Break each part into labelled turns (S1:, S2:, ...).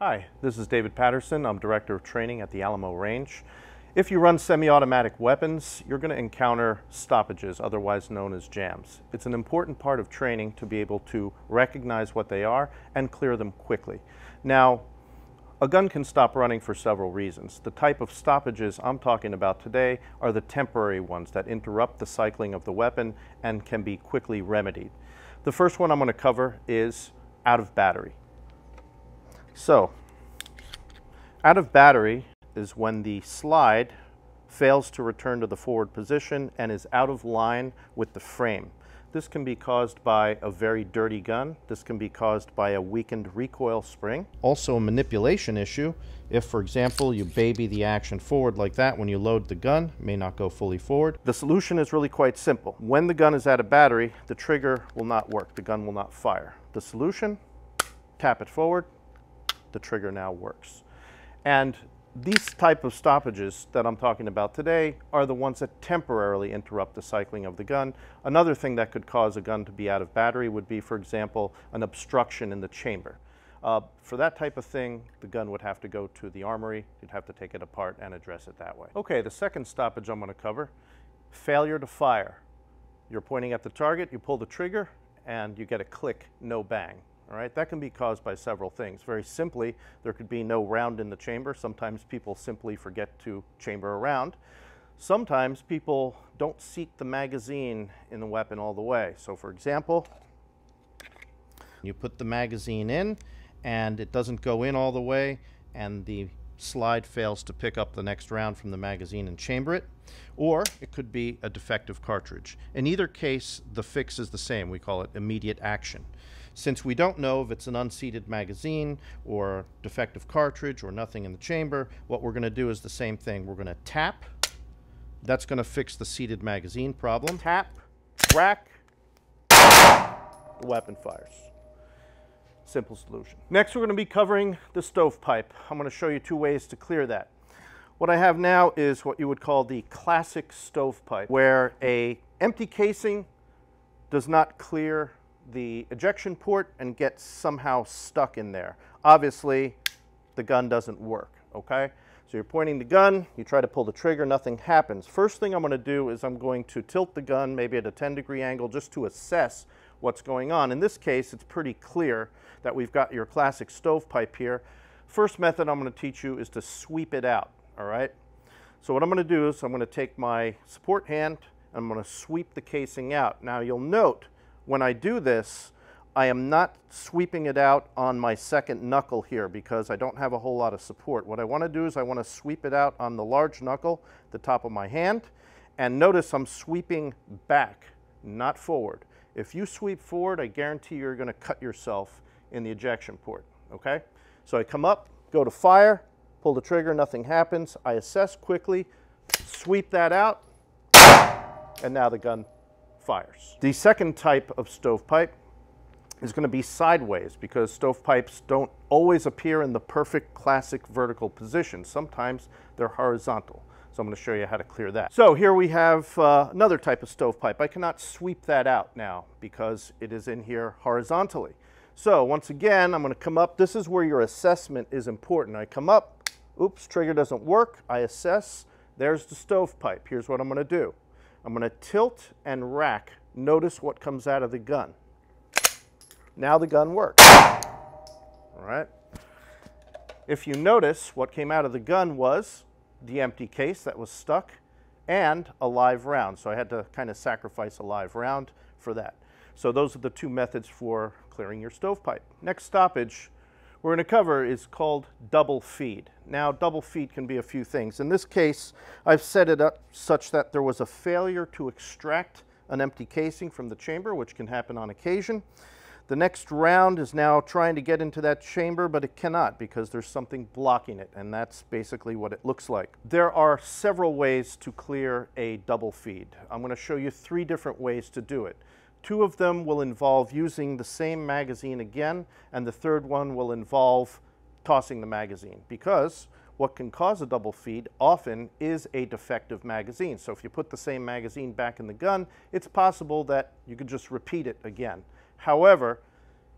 S1: Hi, this is David Patterson. I'm Director of Training at the Alamo Range. If you run semi-automatic weapons, you're going to encounter stoppages, otherwise known as jams. It's an important part of training to be able to recognize what they are and clear them quickly. Now, a gun can stop running for several reasons. The type of stoppages I'm talking about today are the temporary ones that interrupt the cycling of the weapon and can be quickly remedied. The first one I'm going to cover is out of battery. So, out of battery is when the slide fails to return to the forward position and is out of line with the frame. This can be caused by a very dirty gun. This can be caused by a weakened recoil spring. Also a manipulation issue. If, for example, you baby the action forward like that when you load the gun, it may not go fully forward. The solution is really quite simple. When the gun is out of battery, the trigger will not work. The gun will not fire. The solution, tap it forward, the trigger now works. And these type of stoppages that I'm talking about today are the ones that temporarily interrupt the cycling of the gun. Another thing that could cause a gun to be out of battery would be, for example, an obstruction in the chamber. For that type of thing, the gun would have to go to the armory. You'd have to take it apart and address it that way. Okay, the second stoppage I'm going to cover, failure to fire. You're pointing at the target, you pull the trigger, and you get a click, no bang. All right, that can be caused by several things. Very simply, there could be no round in the chamber. Sometimes people simply forget to chamber a round. Sometimes people don't seat the magazine in the weapon all the way. So for example, you put the magazine in and it doesn't go in all the way and the slide fails to pick up the next round from the magazine and chamber it. Or it could be a defective cartridge. In either case, the fix is the same. We call it immediate action. Since we don't know if it's an unseated magazine or defective cartridge or nothing in the chamber, what we're going to do is the same thing. We're going to tap. That's going to fix the seated magazine problem. Tap, rack, the weapon fires. Simple solution. Next, we're going to be covering the stovepipe. I'm going to show you two ways to clear that. What I have now is what you would call the classic stovepipe, where an empty casing does not clear the ejection port and gets somehow stuck in there. Obviously, the gun doesn't work, okay? So you're pointing the gun, you try to pull the trigger, nothing happens. First thing I'm going to do is I'm going to tilt the gun maybe at a 10-degree angle just to assess what's going on. In this case, it's pretty clear that we've got your classic stovepipe here. First method I'm going to teach you is to sweep it out, all right? So what I'm going to do is I'm going to take my support hand and I'm going to sweep the casing out. Now you'll note when I do this, I am not sweeping it out on my second knuckle here because I don't have a whole lot of support. What I want to do is I want to sweep it out on the large knuckle, the top of my hand, and notice I'm sweeping back, not forward. If you sweep forward, I guarantee you're going to cut yourself in the ejection port, okay? So I come up, go to fire, pull the trigger, nothing happens. I assess quickly, sweep that out, and now the gun fires. The second type of stovepipe is going to be sideways because stovepipes don't always appear in the perfect classic vertical position. Sometimes they're horizontal. So I'm going to show you how to clear that. So here we have another type of stovepipe. I cannot sweep that out now because it is in here horizontally. So once again, I'm going to come up. This is where your assessment is important. I come up, oops, trigger doesn't work. I assess, there's the stovepipe. Here's what I'm going to do. I'm going to tilt and rack. Notice what comes out of the gun. Now the gun works. All right. If you notice, what came out of the gun was the empty case that was stuck and a live round. So I had to kind of sacrifice a live round for that. So those are the two methods for clearing your stovepipe. Next stoppage we're going to cover is called double feed. Now, double feed can be a few things. In this case, I've set it up such that there was a failure to extract an empty casing from the chamber, which can happen on occasion. The next round is now trying to get into that chamber, but it cannot because there's something blocking it, and that's basically what it looks like. There are several ways to clear a double feed. I'm going to show you 3 different ways to do it. 2 of them will involve using the same magazine again, and the third one will involve tossing the magazine, because what can cause a double feed often is a defective magazine. So if you put the same magazine back in the gun, it's possible that you could just repeat it again. However,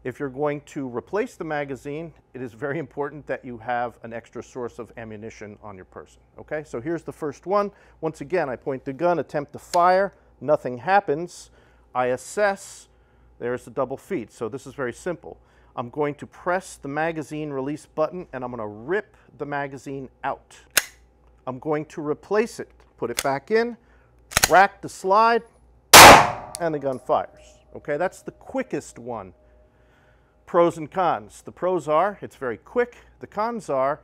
S1: If you're going to replace the magazine, it is very important that you have an extra source of ammunition on your person. Okay, so here's the first one. Once again, I point the gun, attempt to fire, nothing happens. I assess, there's the double feed. So this is very simple. I'm going to press the magazine release button and I'm going to rip the magazine out. I'm going to replace it, put it back in, rack the slide, and the gun fires. Okay, that's the quickest one. Pros and cons. The pros are it's very quick. The cons are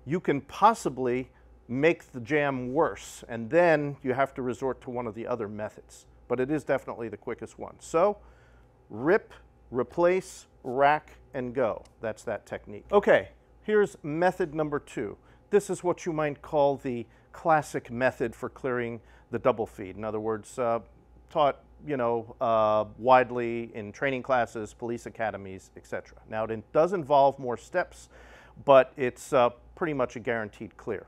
S1: you can possibly make the jam worse, and then you have to resort to one of the other methods. But it is definitely the quickest one. So rip, replace, rack, and go. That's that technique. Okay, here's method number 2. This is what you might call the classic method for clearing the double feed. In other words, taught widely in training classes, police academies, etc. Now it does involve more steps, but it's pretty much a guaranteed clear.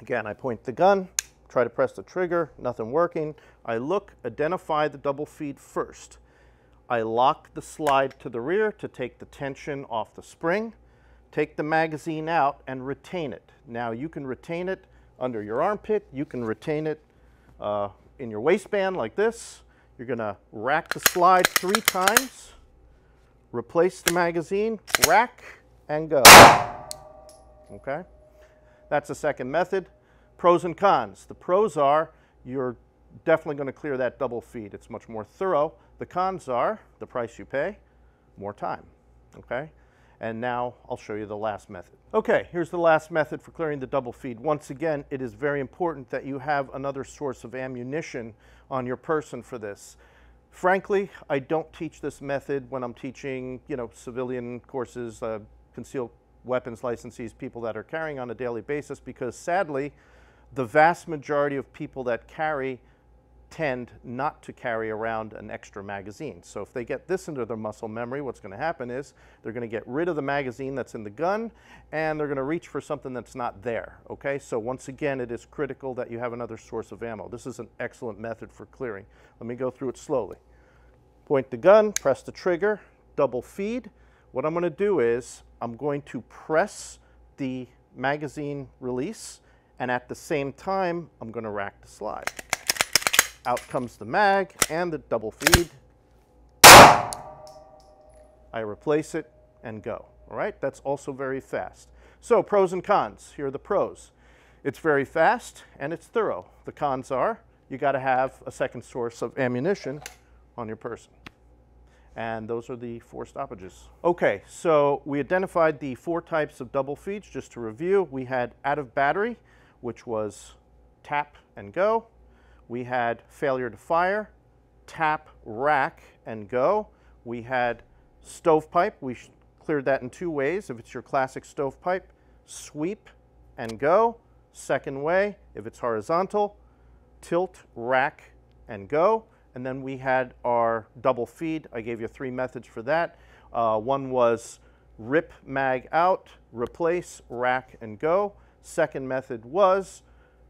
S1: Again, I point the gun, try to press the trigger, nothing working. I look, identify the double feed first. I lock the slide to the rear to take the tension off the spring, take the magazine out and retain it. Now you can retain it under your armpit, you can retain it in your waistband like this. You're going to rack the slide 3 times, replace the magazine, rack, and go. Okay? That's the second method. Pros and cons. The pros are you're definitely going to clear that double feed. It's much more thorough. The cons are the price you pay, more time. Okay? And now I'll show you the last method. Okay, here's the last method for clearing the double feed. Once again, it is very important that you have another source of ammunition on your person for this. Frankly, I don't teach this method when I'm teaching, civilian courses, concealed weapons licensees, people that are carrying on a daily basis, because sadly, the vast majority of people that carry tend not to carry around an extra magazine. So if they get this into their muscle memory, what's going to happen is they're going to get rid of the magazine that's in the gun and they're going to reach for something that's not there. Okay, so once again, it is critical that you have another source of ammo. This is an excellent method for clearing. Let me go through it slowly. Point the gun, press the trigger, double feed. What I'm going to do is I'm going to press the magazine release, and at the same time, I'm going to rack the slide. Out comes the mag and the double feed. I replace it and go. All right, that's also very fast. So pros and cons. Here are the pros. It's very fast and it's thorough. The cons are you got to have a second source of ammunition on your person. And those are the 4 stoppages. Okay, so we identified the 4 types of double feeds. Just to review, we had out of battery, which was tap and go. We had failure to fire, tap, rack, and go. We had stovepipe. We cleared that in 2 ways. If it's your classic stovepipe, sweep and go. Second way, if it's horizontal, tilt, rack, and go. And then we had our double feed. I gave you 3 methods for that. One was rip mag out, replace, rack, and go. Second method was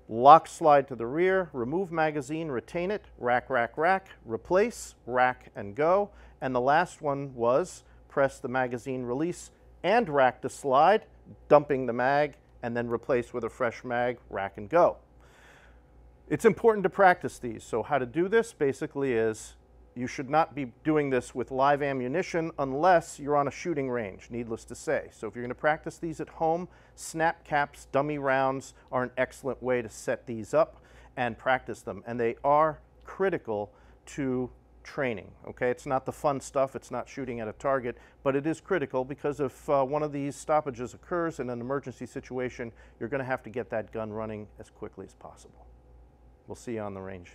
S1: lock slide to the rear, remove magazine, retain it, rack, rack, rack, replace, rack, and go. And the last one was press the magazine release and rack the slide, dumping the mag, and then replace with a fresh mag, rack, and go. It's important to practice these. So how to do this basically is you should not be doing this with live ammunition unless you're on a shooting range, needless to say. So if you're going to practice these at home, snap caps, dummy rounds are an excellent way to set these up and practice them. And they are critical to training. Okay, it's not the fun stuff, it's not shooting at a target, but it is critical because if one of these stoppages occurs in an emergency situation, you're going to have to get that gun running as quickly as possible. We'll see you on the range.